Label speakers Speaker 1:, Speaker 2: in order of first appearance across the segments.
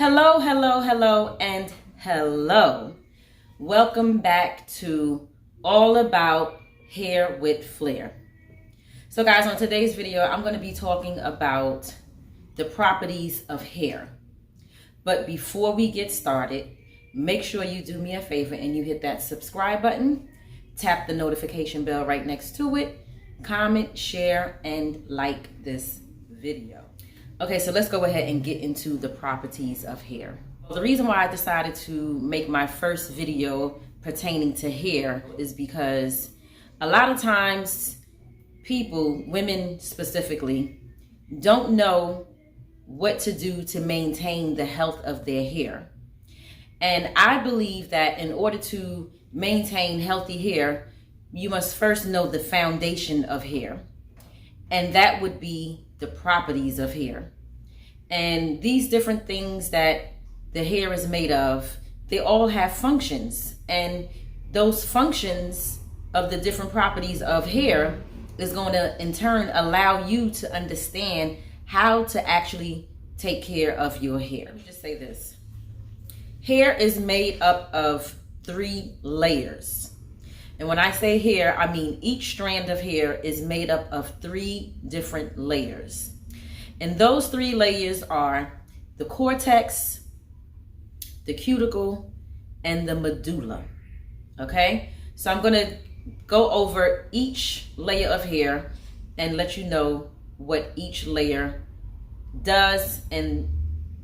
Speaker 1: Hello, hello, hello, and hello. Welcome back to All About Hair with Flair. So guys, on today's video, I'm going to be talking about the properties of hair. But before we get started, make sure you do me a favor and you hit that subscribe button, tap the notification bell right next to it, comment, share, and like this video. Okay, so let's go ahead and get into the properties of hair. The reason why I decided to make my first video pertaining to hair is because a lot of times people, women specifically, don't know what to do to maintain the health of their hair. And I believe that in order to maintain healthy hair, you must first know the foundation of hair. And that would be the properties of hair. And these different things that the hair is made of, they all have functions. And those functions of the different properties of hair is going to in turn allow you to understand how to actually take care of your hair. Let me just say this. Hair is made up of 3 layers. And when I say hair, I mean each strand of hair is made up of 3 different layers. And those 3 layers are the cortex, the cuticle, and the medulla. Okay? So I'm going to go over each layer of hair and let you know what each layer does and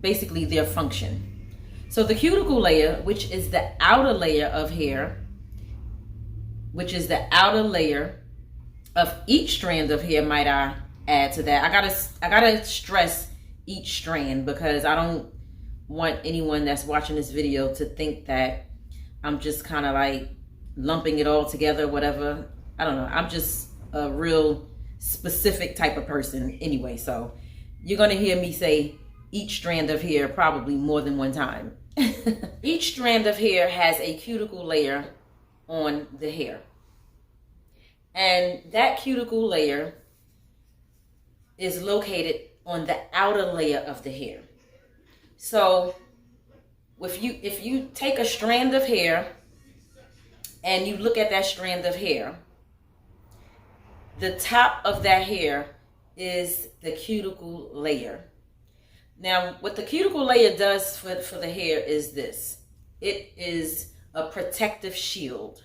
Speaker 1: basically their function. So the cuticle layer, which is the outer layer of hair, which is the outer layer of each strand of hair, might I add to that. I gotta stress each strand because I don't want anyone that's watching this video to think that I'm just kind of like lumping it all together, whatever. I don't know. I'm just a real specific type of person anyway. So you're gonna hear me say each strand of hair probably more than one time. Each strand of hair has a cuticle layer on the hair. And that cuticle layer is located on the outer layer of the hair. So if you take a strand of hair and you look at that strand of hair, the top of that hair is the cuticle layer. Now, what the cuticle layer does for the hair is this. It is a protective shield.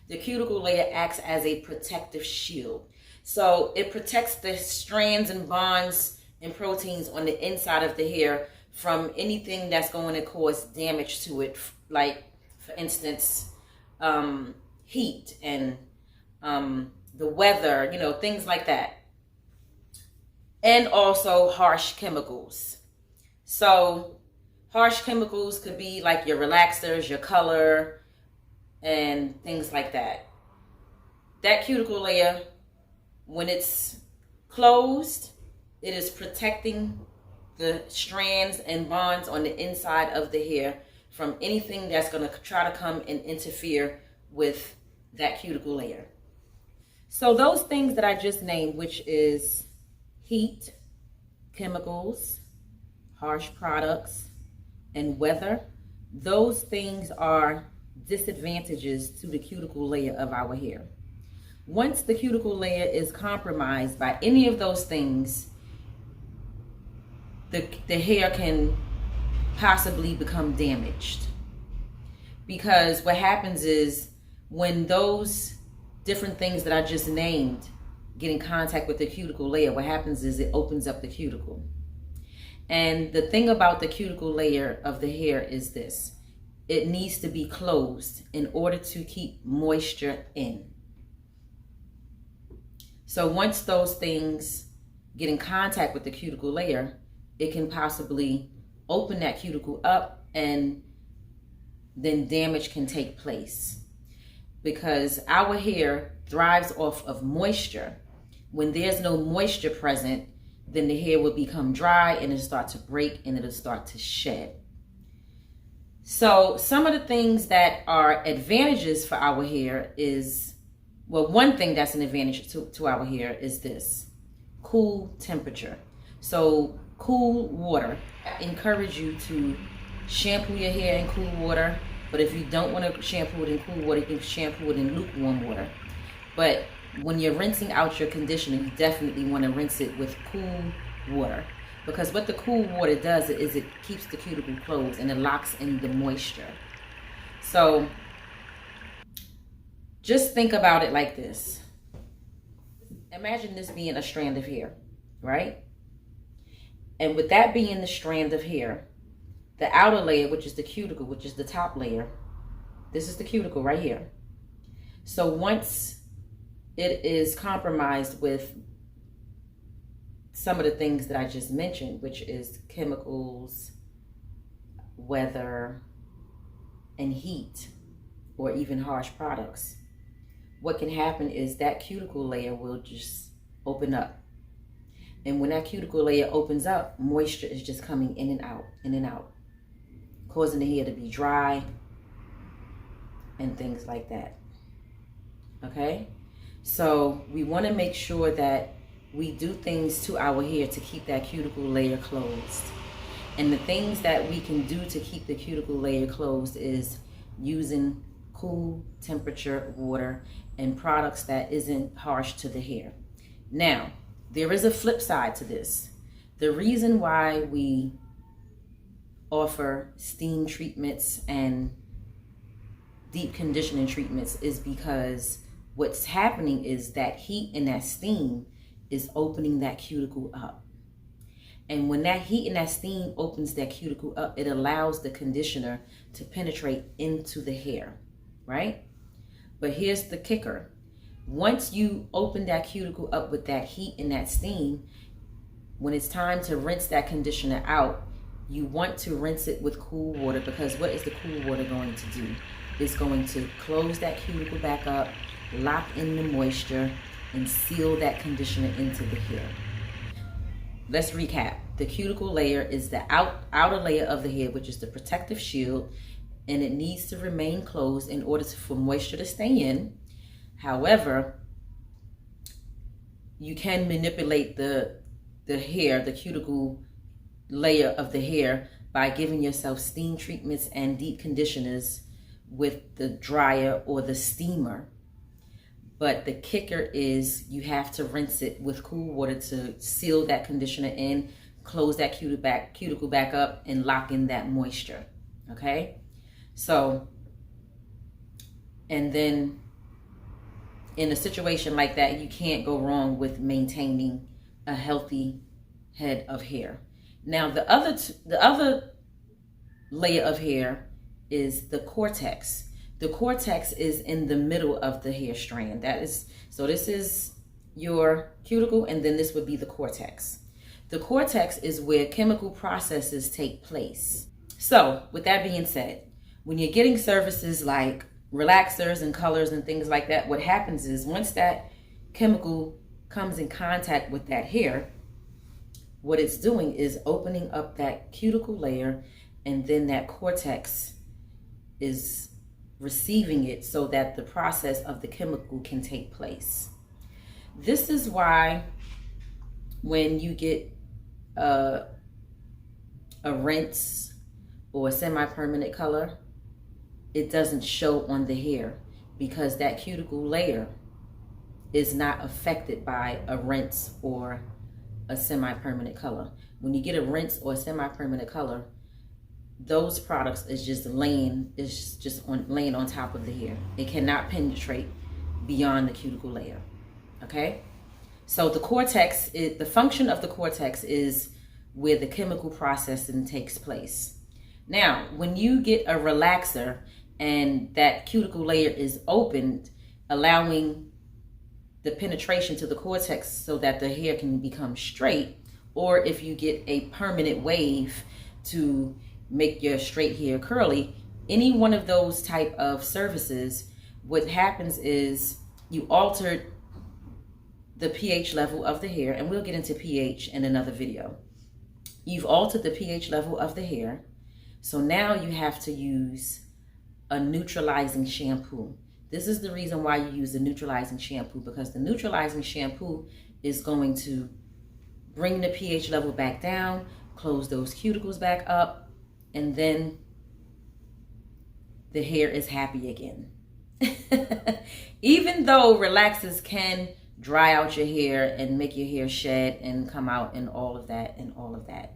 Speaker 1: The cuticle layer acts as a protective shield. So it protects the strands and bonds and proteins on the inside of the hair from anything that's going to cause damage to it, like, for instance, heat and the weather, things like that. And also harsh chemicals. So harsh chemicals could be like your relaxers, your color, and things like that. That cuticle layer, when it's closed, it is protecting the strands and bonds on the inside of the hair from anything that's going to try to come and interfere with that cuticle layer. So those things that I just named, which is heat, chemicals, harsh products, and weather, those things are disadvantages to the cuticle layer of our hair. Once the cuticle layer is compromised by any of those things, the hair can possibly become damaged. Because what happens is when those different things that I just named get in contact with the cuticle layer, what happens is it opens up the cuticle. And the thing about the cuticle layer of the hair is this. It needs to be closed in order to keep moisture in. So once those things get in contact with the cuticle layer, it can possibly open that cuticle up and then damage can take place. Because our hair thrives off of moisture. When there's no moisture present, then the hair will become dry and it'll start to break and it'll start to shed. So some of the things that are advantages for our hair is, well, one thing that's an advantage to our hair is this: cool temperature. So cool water. I encourage you to shampoo your hair in cool water, but if you don't want to shampoo it in cool water, you can shampoo it in lukewarm water. But when you're rinsing out your conditioner, you definitely want to rinse it with cool water, because what the cool water does is it keeps the cuticle closed and it locks in the moisture. So just think about it like this. Imagine this being a strand of hair, right? And with that being the strand of hair, the outer layer, which is the cuticle, which is the top layer, this is the cuticle right here. So once it is compromised with some of the things that I just mentioned, which is chemicals, weather, and heat, or even harsh products, what can happen is that cuticle layer will just open up. And when that cuticle layer opens up, moisture is just coming in and out, causing the hair to be dry and things like that. Okay? So we want to make sure that we do things to our hair to keep that cuticle layer closed. And the things that we can do to keep the cuticle layer closed is using cool temperature water and products that isn't harsh to the hair. Now, there is a flip side to this. The reason why we offer steam treatments and deep conditioning treatments is because what's happening is that heat and that steam is opening that cuticle up. And when that heat and that steam opens that cuticle up, it allows the conditioner to penetrate into the hair, right? But here's the kicker. Once you open that cuticle up with that heat and that steam, when it's time to rinse that conditioner out, you want to rinse it with cool water, because what is the cool water going to do? It's going to close that cuticle back up, lock in the moisture, and seal that conditioner into the hair. Let's recap. The cuticle layer is the outer layer of the hair, which is the protective shield, and it needs to remain closed in order for moisture to stay in. However, you can manipulate the hair, the cuticle layer of the hair, by giving yourself steam treatments and deep conditioners with the dryer or the steamer. But the kicker is you have to rinse it with cool water to seal that conditioner in, close that cuticle back up, and lock in that moisture. Okay? So, and then in a situation like that, you can't go wrong with maintaining a healthy head of hair. Now, the other layer of hair is the cortex. The cortex is in the middle of the hair strand. So this is your cuticle, and then this would be the cortex. The cortex is where chemical processes take place. So with that being said, when you're getting services like relaxers and colors and things like that, what happens is once that chemical comes in contact with that hair, what it's doing is opening up that cuticle layer, and then that cortex is receiving it so that the process of the chemical can take place. This is why when you get a rinse or a semi-permanent color, it doesn't show on the hair, because that cuticle layer is not affected by a rinse or a semi-permanent color. When you get a rinse or a semi-permanent color, those products is just laying on top of the hair. It cannot penetrate beyond the cuticle layer. Okay? So the cortex, the function of the cortex is where the chemical processing takes place. Now, when you get a relaxer and that cuticle layer is opened, allowing the penetration to the cortex so that the hair can become straight, or if you get a permanent wave to make your straight hair curly, any one of those type of services, what happens is you altered the pH level of the hair, and we'll get into pH in another video. You've altered the pH level of the hair, so now you have to use a neutralizing shampoo. This is the reason why you use a neutralizing shampoo, because the neutralizing shampoo is going to bring the pH level back down, close those cuticles back up, and then the hair is happy again. Even though relaxers can dry out your hair and make your hair shed and come out and all of that,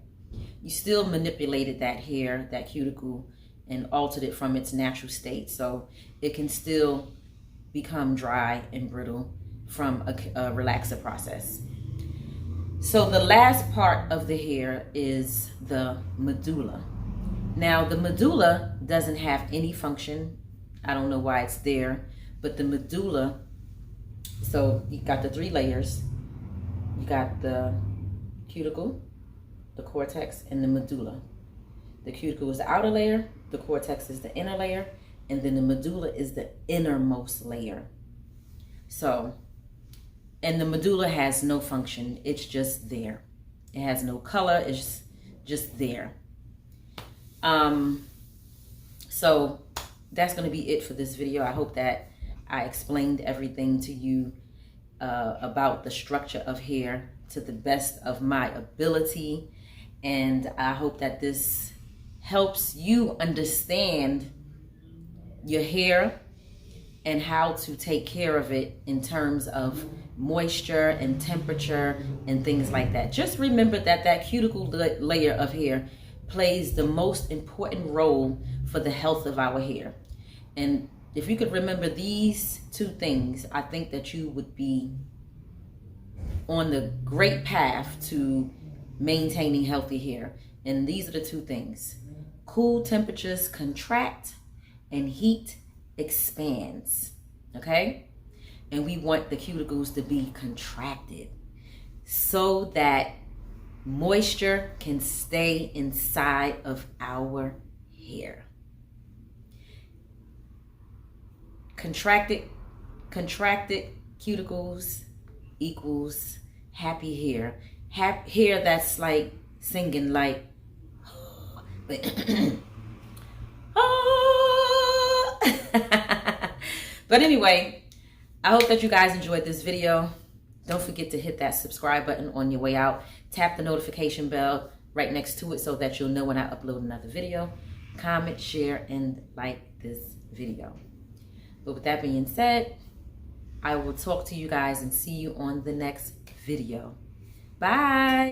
Speaker 1: you still manipulated that hair, that cuticle, and altered it from its natural state. So it can still become dry and brittle from a relaxer process. So the last part of the hair is the medulla. Now the medulla doesn't have any function. I don't know why it's there, but the medulla, so you got the 3 layers. You got the cuticle, the cortex, and the medulla. The cuticle is the outer layer, the cortex is the inner layer, and then the medulla is the innermost layer. So, and the medulla has no function. It's just there. It has no color. It's just there. So that's going to be it for this video. I hope that I explained everything to you about the structure of hair to the best of my ability. And I hope that this helps you understand your hair and how to take care of it in terms of moisture and temperature and things like that. Just remember that that cuticle layer of hair plays the most important role for the health of our hair. And if you could remember these 2 things, I think that you would be on the great path to maintaining healthy hair. And these are the 2 things. Cool temperatures contract and heat expands, okay? And we want the cuticles to be contracted so that moisture can stay inside of our hair. Contracted cuticles equals happy hair. Hair that's like singing like but anyway, I hope that you guys enjoyed this video. Don't forget to hit that subscribe button on your way out. Tap the notification bell right next to it so that you'll know when I upload another video. Comment, share, and like this video. But with that being said, I will talk to you guys and see you on the next video. Bye.